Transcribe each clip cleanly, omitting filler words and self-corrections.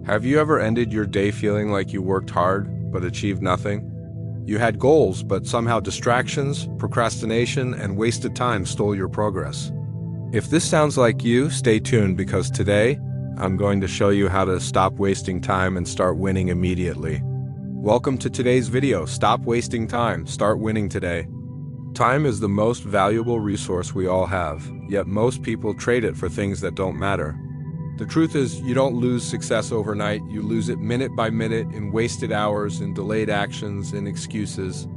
Have you ever ended your day feeling like you worked hard but achieved nothing? You had goals, but somehow distractions, procrastination, and wasted time stole your progress. If this sounds like you, stay tuned because today, I'm going to show you how to stop wasting time and start winning immediately. Welcome to today's video. Stop wasting time, start winning today. Time is the most valuable resource we all have, yet most people trade it for things that don't matter. The truth is, you don't lose success overnight, you lose it minute by minute in wasted hours, in delayed actions, in excuses.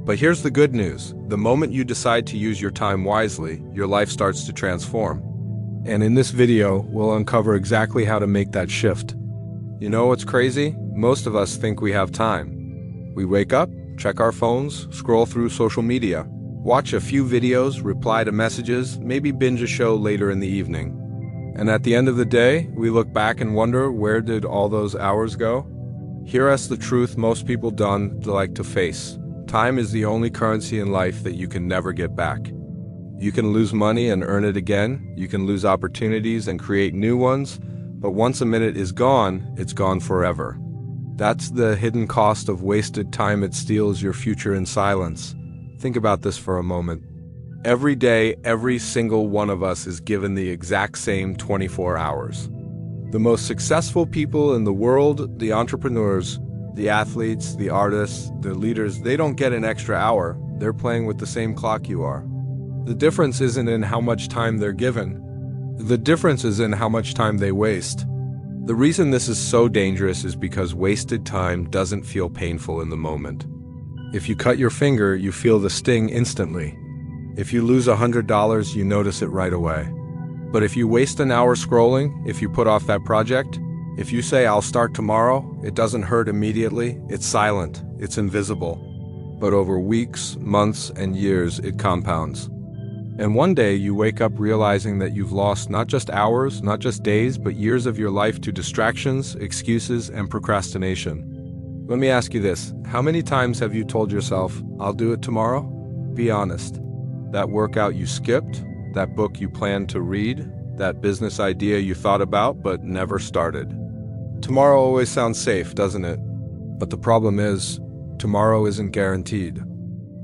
But here's the good news. The moment you decide to use your time wisely, your life starts to transform. And in this video, we'll uncover exactly how to make that shift. You know what's crazy? Most of us think we have time. We wake up, check our phones, scroll through social media, watch a few videos, reply to messages, maybe binge a show later in the evening. And at the end of the day, we look back and wonder, where did all those hours go? Hear us the truth most people don't like to face. Time is the only currency in life that you can never get back. You can lose money and earn it again. You can lose opportunities and create new ones. But once a minute is gone, it's gone forever. That's the hidden cost of wasted time. It steals your future in silence. Think about this for a moment. Every day, every single one of us is given the exact same 24 hours. The most successful people in the world, the entrepreneurs, the athletes, the artists, the leaders, they don't get an extra hour. They're playing with the same clock you are. The difference isn't in how much time they're given. The difference is in how much time they waste. The reason this is so dangerous is because wasted time doesn't feel painful in the moment. If you cut your finger, you feel the sting instantly. If you lose $100, you notice it right away. But if you waste an hour scrolling, if you put off that project, if you say, "I'll start tomorrow," it doesn't hurt immediately, it's silent, it's invisible. But over weeks, months, and years, it compounds. And one day you wake up realizing that you've lost not just hours, not just days, but years of your life to distractions, excuses, and procrastination. Let me ask you this, how many times have you told yourself, "I'll do it tomorrow"? Be honest. That workout you skipped, that book you planned to read, that business idea you thought about but never started. Tomorrow always sounds safe, doesn't it? But the problem is, tomorrow isn't guaranteed.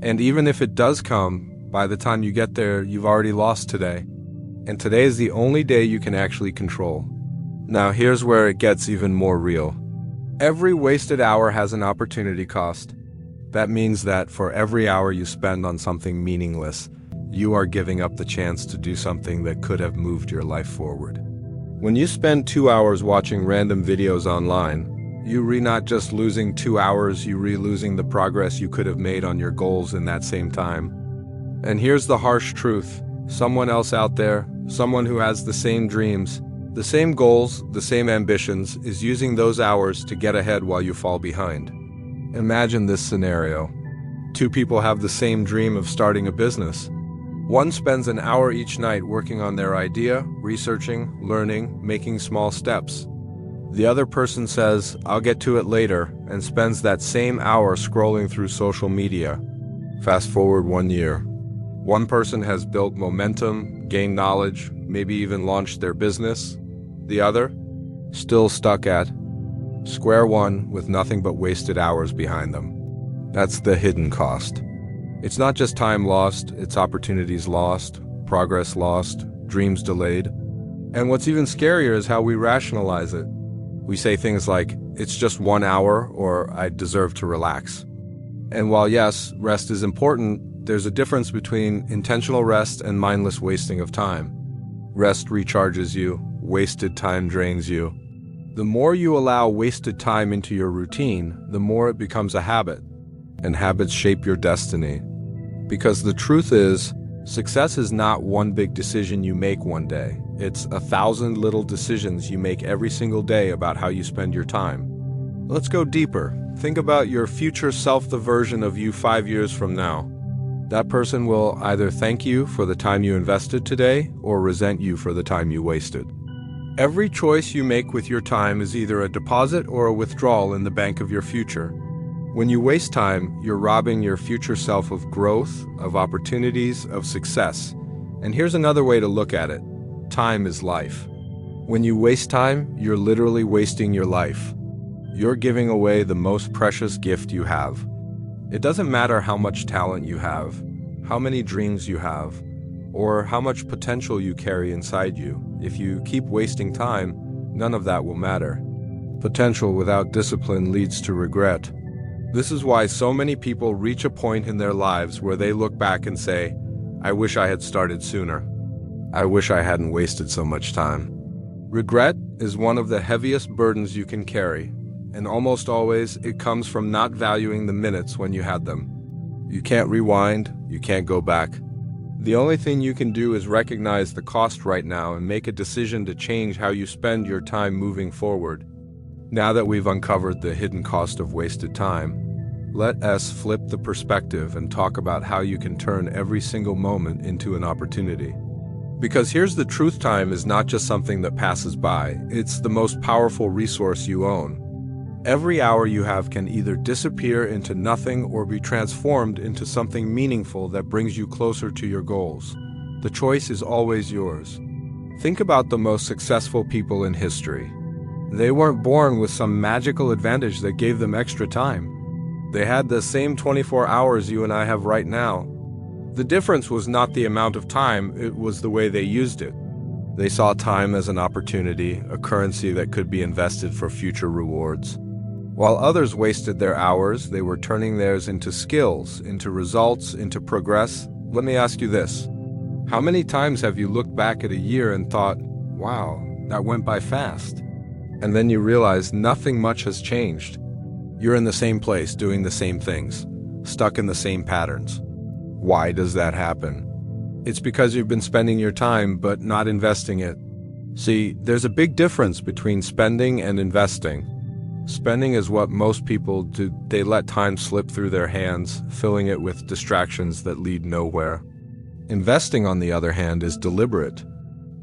And even if it does come, by the time you get there, you've already lost today. And today is the only day you can actually control. Now here's where it gets even more real. Every wasted hour has an opportunity cost. That means that for every hour you spend on something meaningless, you are giving up the chance to do something that could have moved your life forward. When you spend 2 hours watching random videos online, you're not just losing 2 hours, you're losing the progress you could have made on your goals in that same time. And here's the harsh truth. Someone else out there, someone who has the same dreams, the same goals, the same ambitions, is using those hours to get ahead while you fall behind. Imagine this scenario. 2 people have the same dream of starting a business. One spends an hour each night working on their idea, researching, learning, making small steps. The other person says, "I'll get to it later," and spends that same hour scrolling through social media. Fast forward 1 year. One person has built momentum, gained knowledge, maybe even launched their business. The other, still stuck at square one with nothing but wasted hours behind them. That's the hidden cost. It's not just time lost, it's opportunities lost, progress lost, dreams delayed. And what's even scarier is how we rationalize it. We say things like, "It's just 1 hour," or "I deserve to relax." And while yes, rest is important, there's a difference between intentional rest and mindless wasting of time. Rest recharges you, wasted time drains you. The more you allow wasted time into your routine, the more it becomes a habit. And habits shape your destiny. Because the truth is, success is not one big decision you make one day. It's 1,000 little decisions you make every single day about how you spend your time. Let's go deeper. Think about your future self, the version of you 5 years from now. That person will either thank you for the time you invested today or resent you for the time you wasted. Every choice you make with your time is either a deposit or a withdrawal in the bank of your future. When you waste time, you're robbing your future self of growth, of opportunities, of success. And here's another way to look at it. Time is life. When you waste time, you're literally wasting your life. You're giving away the most precious gift you have. It doesn't matter how much talent you have, how many dreams you have, or how much potential you carry inside you. If you keep wasting time, none of that will matter. Potential without discipline leads to regret. This is why so many people reach a point in their lives where they look back and say, I wish I had started sooner. I wish I hadn't wasted so much time. Regret is one of the heaviest burdens you can carry, and almost always it comes from not valuing the minutes when you had them. You can't rewind, you can't go back. The only thing you can do is recognize the cost right now and make a decision to change how you spend your time moving forward. Now that we've uncovered the hidden cost of wasted time, let us flip the perspective and talk about how you can turn every single moment into an opportunity. Because here's the truth: time is not just something that passes by, it's the most powerful resource you own. Every hour you have can either disappear into nothing or be transformed into something meaningful that brings you closer to your goals. The choice is always yours. Think about the most successful people in history. They weren't born with some magical advantage that gave them extra time. They had the same 24 hours you and I have right now. The difference was not the amount of time, it was the way they used it. They saw time as an opportunity, a currency that could be invested for future rewards. While others wasted their hours, they were turning theirs into skills, into results, into progress. Let me ask you this. How many times have you looked back at a year and thought, wow, that went by fast? And then you realize nothing much has changed. You're in the same place, doing the same things, stuck in the same patterns. Why does that happen? It's because you've been spending your time but not investing it. See, there's a big difference between spending and investing. Spending is what most people do. They let time slip through their hands, filling it with distractions that lead nowhere. Investing, on the other hand, is deliberate.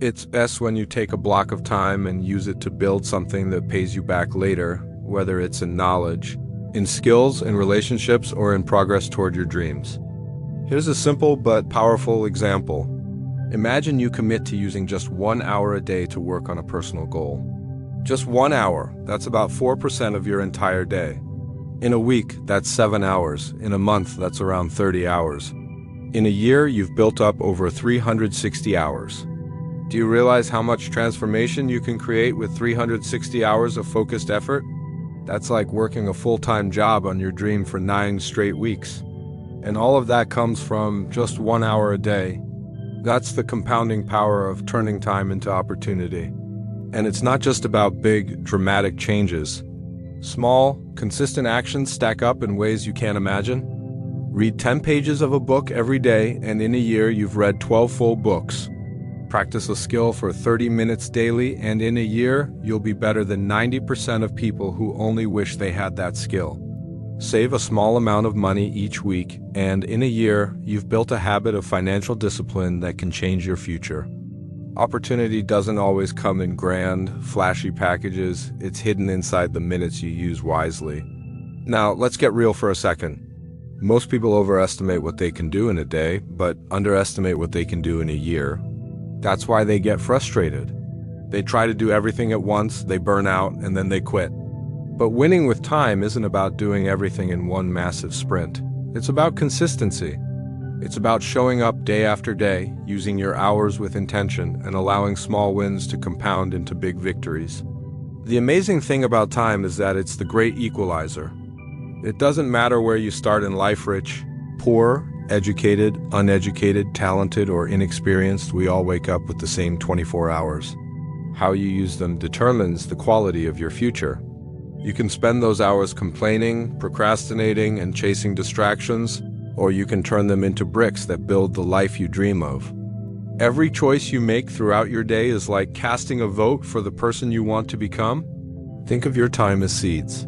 It's best when you take a block of time and use it to build something that pays you back later, whether it's in knowledge, in skills, in relationships, or in progress toward your dreams. Here's a simple but powerful example. Imagine you commit to using just 1 hour a day to work on a personal goal. Just 1 hour, that's about 4% of your entire day. In a week, that's 7 hours. In a month, that's around 30 hours. In a year, you've built up over 360 hours. Do you realize how much transformation you can create with 360 hours of focused effort? That's like working a full-time job on your dream for 9 straight weeks. And all of that comes from just 1 hour a day. That's the compounding power of turning time into opportunity. And it's not just about big, dramatic changes. Small, consistent actions stack up in ways you can't imagine. Read 10 pages of a book every day, and in a year you've read 12 full books. Practice a skill for 30 minutes daily, and in a year you'll be better than 90% of people who only wish they had that skill. Save a small amount of money each week, and in a year, you've built a habit of financial discipline that can change your future. Opportunity doesn't always come in grand, flashy packages. It's hidden inside the minutes you use wisely. Now, let's get real for a second. Most people overestimate what they can do in a day, but underestimate what they can do in a year. That's why they get frustrated. They try to do everything at once, they burn out, and then they quit. But winning with time isn't about doing everything in one massive sprint. It's about consistency. It's about showing up day after day, using your hours with intention, and allowing small wins to compound into big victories. The amazing thing about time is that it's the great equalizer. It doesn't matter where you start in life, rich, poor, educated, uneducated, talented, or inexperienced, we all wake up with the same 24 hours. How you use them determines the quality of your future. You can spend those hours complaining, procrastinating, and chasing distractions, or you can turn them into bricks that build the life you dream of. Every choice you make throughout your day is like casting a vote for the person you want to become. Think of your time as seeds.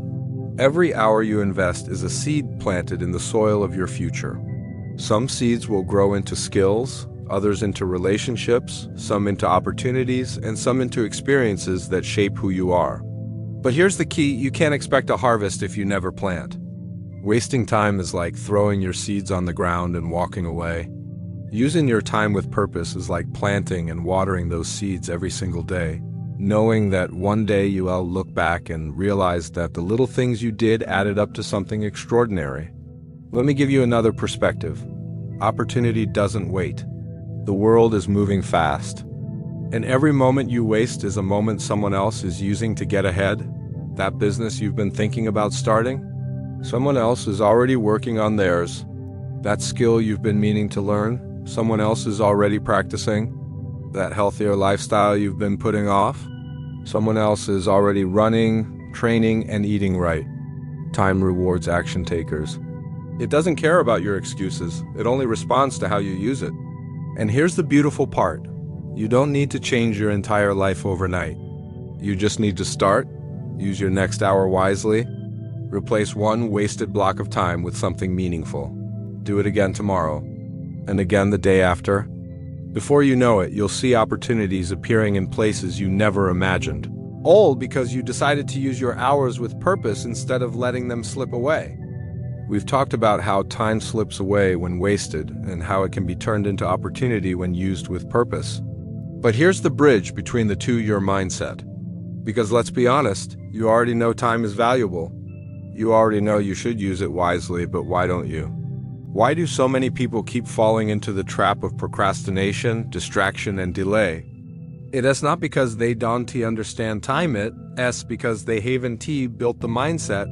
Every hour you invest is a seed planted in the soil of your future. Some seeds will grow into skills, others into relationships, some into opportunities, and some into experiences that shape who you are. But here's the key: you can't expect a harvest if you never plant. Wasting time is like throwing your seeds on the ground and walking away. Using your time with purpose is like planting and watering those seeds every single day. knowing that one day you will look back and realize that the little things you did added up to something extraordinary. Let me give you another perspective. Opportunity doesn't wait. The world is moving fast. And every moment you waste is a moment someone else is using to get ahead. That business you've been thinking about starting, someone else is already working on theirs. That skill you've been meaning to learn, someone else is already practicing. That healthier lifestyle you've been putting off, someone else is already running, training, and eating right. Time rewards action takers. It doesn't care about your excuses. It only responds to how you use it. And here's the beautiful part. You don't need to change your entire life overnight. You just need to start, use your next hour wisely, replace one wasted block of time with something meaningful. Do it again tomorrow, and again the day after. Before you know it, you'll see opportunities appearing in places you never imagined. All because you decided to use your hours with purpose instead of letting them slip away. We've talked about how time slips away when wasted and how it can be turned into opportunity when used with purpose. But here's the bridge between the two: your mindset. Because let's be honest, you already know time is valuable. You already know you should use it wisely, but why don't you? Why do so many people keep falling into the trap of procrastination, distraction, and delay? It is not because they don't understand time, it's because they haven't built the mindset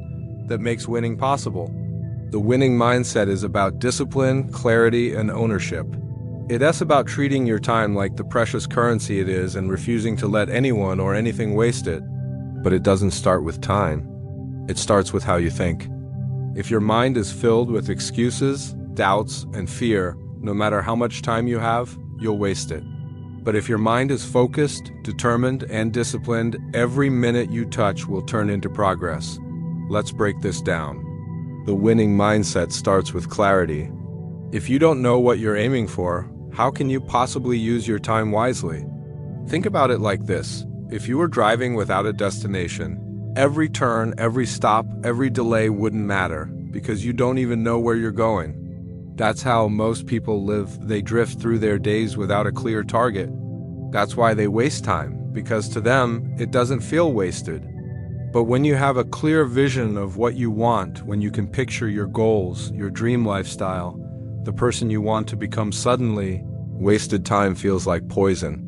that makes winning possible. The winning mindset is about discipline, clarity, and ownership. It is about treating your time like the precious currency it is and refusing to let anyone or anything waste it. But it doesn't start with time. It starts with how you think. If your mind is filled with excuses, doubts, and fear, no matter how much time you have, you'll waste it. But if your mind is focused, determined, and disciplined, every minute you touch will turn into progress. Let's break this down. The winning mindset starts with clarity. If you don't know what you're aiming for, how can you possibly use your time wisely? Think about it like this. If you were driving without a destination, every turn, every stop, every delay wouldn't matter because you don't even know where you're going. That's how most people live. They drift through their days without a clear target. That's why they waste time, because to them, it doesn't feel wasted. But when you have a clear vision of what you want, when you can picture your goals, your dream lifestyle, the person you want to become, suddenly, wasted time feels like poison.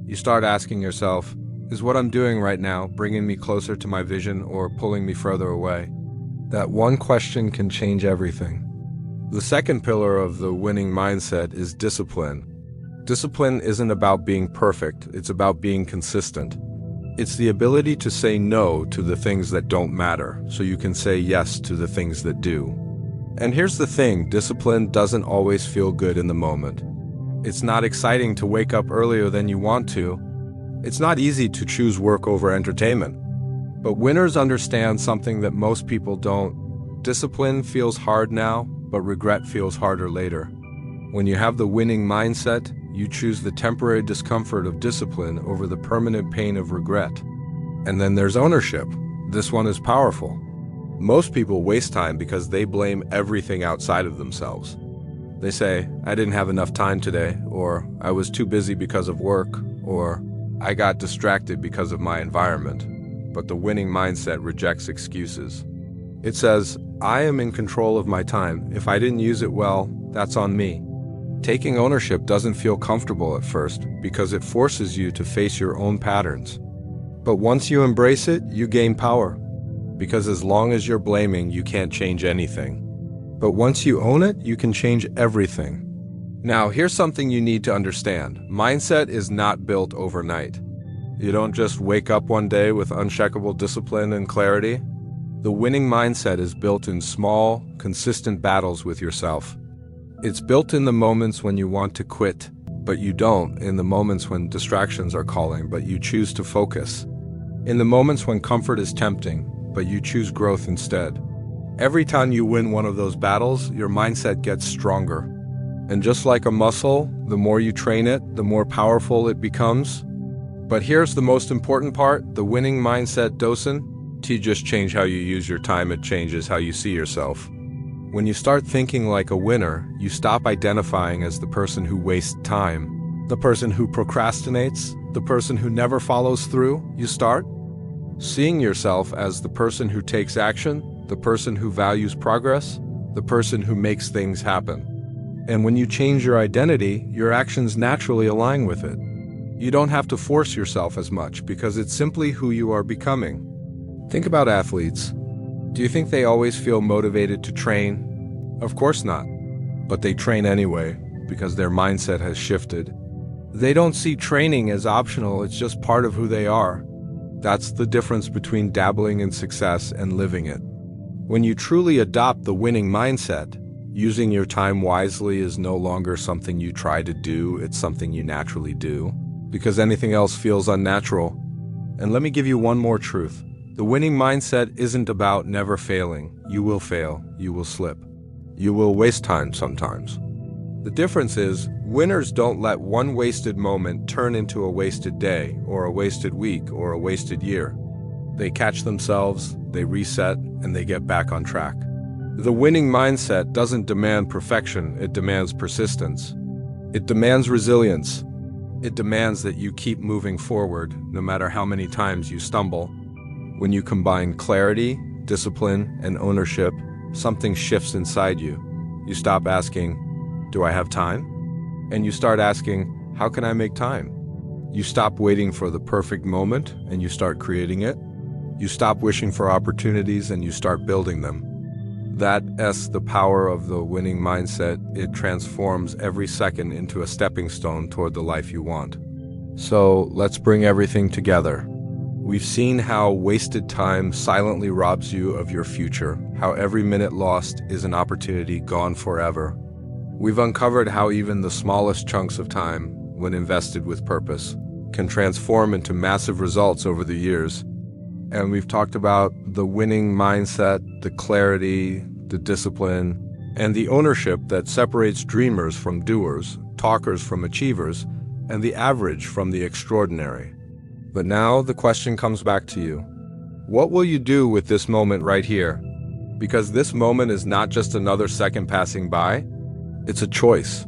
You start asking yourself, is what I'm doing right now bringing me closer to my vision or pulling me further away? That one question can change everything. The second pillar of the winning mindset is discipline. Discipline isn't about being perfect, it's about being consistent. It's the ability to say no to the things that don't matter, so you can say yes to the things that do. And here's the thing, discipline doesn't always feel good in the moment. It's not exciting to wake up earlier than you want to. It's not easy to choose work over entertainment. But winners understand something that most people don't. Discipline feels hard now, but regret feels harder later. When you have the winning mindset, you choose the temporary discomfort of discipline over the permanent pain of regret. And then there's ownership. This one is powerful. Most people waste time because they blame everything outside of themselves. They say, I didn't have enough time today, or I was too busy because of work, or I got distracted because of my environment. But the winning mindset rejects excuses. It says, I am in control of my time. If I didn't use it well, that's on me. Taking ownership doesn't feel comfortable at first because it forces you to face your own patterns. But once you embrace it, you gain power. Because as long as you're blaming, you can't change anything. But once you own it, you can change everything. Now, here's something you need to understand. Mindset is not built overnight. You don't just wake up one day with unshakable discipline and clarity. The winning mindset is built in small, consistent battles with yourself. It's built in the moments when you want to quit, but you don't, in the moments when distractions are calling, but you choose to focus. In the moments when comfort is tempting, but you choose growth instead. Every time you win one of those battles, your mindset gets stronger. And just like a muscle, the more you train it, the more powerful it becomes. But here's the most important part, the winning mindset doesn't just change how you use your time, it changes how you see yourself. When you start thinking like a winner, you stop identifying as the person who wastes time, the person who procrastinates, The person who never follows through, you start seeing yourself as the person who takes action, the person who values progress, the person who makes things happen. And when you change your identity, your actions naturally align with it. You don't have to force yourself as much because it's simply who you are becoming. Think about athletes. Do you think they always feel motivated to train? Of course not. But they train anyway because their mindset has shifted. They don't see training as optional, it's just part of who they are. That's the difference between dabbling in success and living it. When you truly adopt the winning mindset, using your time wisely is no longer something you try to do, it's something you naturally do, because anything else feels unnatural. And let me give you one more truth. The winning mindset isn't about never failing. You will fail, you will slip. You will waste time sometimes. The difference is, winners don't let one wasted moment turn into a wasted day, or a wasted week, or a wasted year. They catch themselves, they reset, and they get back on track. The winning mindset doesn't demand perfection, it demands persistence. It demands resilience. It demands that you keep moving forward, no matter how many times you stumble. When you combine clarity, discipline, and ownership, something shifts inside you. You stop asking, "Do I have time?" And you start asking, "How can I make time?" You stop waiting for the perfect moment and you start creating it. You stop wishing for opportunities and you start building them. That's the power of the winning mindset. It transforms every second into a stepping stone toward the life you want. So let's bring everything together. We've seen how wasted time silently robs you of your future, how every minute lost is an opportunity gone forever. We've uncovered how even the smallest chunks of time, when invested with purpose, can transform into massive results over the years. And we've talked about the winning mindset, the clarity, the discipline, and the ownership that separates dreamers from doers, talkers from achievers, and the average from the extraordinary. But now the question comes back to you. What will you do with this moment right here? Because this moment is not just another second passing by, it's a choice.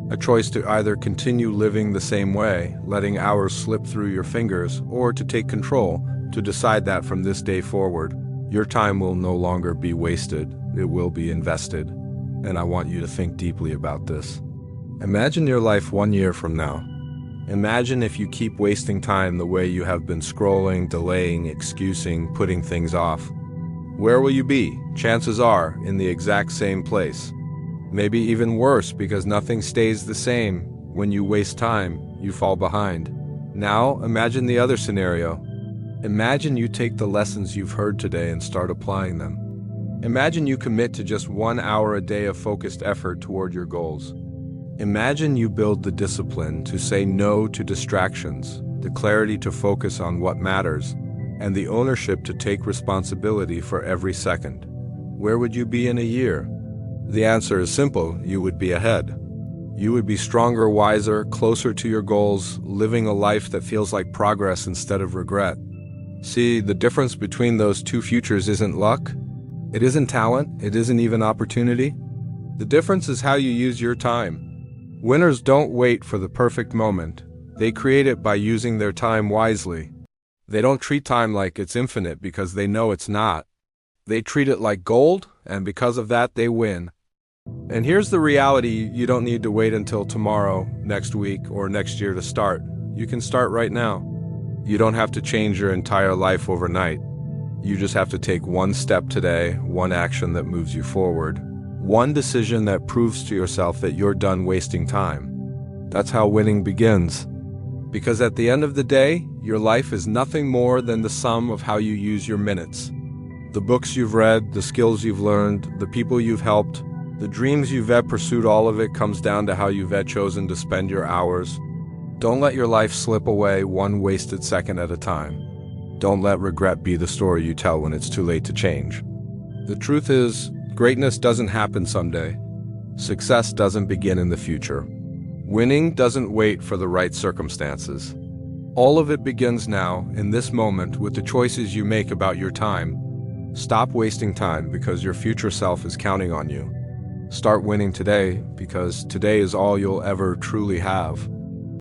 A choice to either continue living the same way, letting hours slip through your fingers, or to take control, to decide that from this day forward, your time will no longer be wasted, it will be invested. And I want you to think deeply about this. Imagine your life 1 year from now. Imagine if you keep wasting time the way you have been scrolling, delaying, excusing, putting things off. Where will you be? Chances are, in the exact same place. Maybe even worse, because nothing stays the same. When you waste time, you fall behind. Now, imagine the other scenario. Imagine you take the lessons you've heard today and start applying them. Imagine you commit to just 1 hour a day of focused effort toward your goals. Imagine you build the discipline to say no to distractions, the clarity to focus on what matters, and the ownership to take responsibility for every second. Where would you be in a year? The answer is simple: you would be ahead. You would be stronger, wiser, closer to your goals, living a life that feels like progress instead of regret. See, the difference between those two futures isn't luck, it isn't talent, it isn't even opportunity. The difference is how you use your time. Winners don't wait for the perfect moment. They create it by using their time wisely. They don't treat time like it's infinite because they know it's not. They treat it like gold, and because of that, they win. And here's the reality: you don't need to wait until tomorrow, next week, or next year to start. You can start right now. You don't have to change your entire life overnight. You just have to take one step today, one action that moves you forward. One decision that proves to yourself that you're done wasting time. That's how winning begins. Because at the end of the day, your life is nothing more than the sum of how you use your minutes. The books you've read, the skills you've learned, the people you've helped, the dreams you've pursued, all of it comes down to how you've chosen to spend your hours. Don't let your life slip away one wasted second at a time. Don't let regret be the story you tell when it's too late to change. The truth is, greatness doesn't happen someday. Success doesn't begin in the future. Winning doesn't wait for the right circumstances. All of it begins now, in this moment, with the choices you make about your time. Stop wasting time because your future self is counting on you. Start winning today because today is all you'll ever truly have.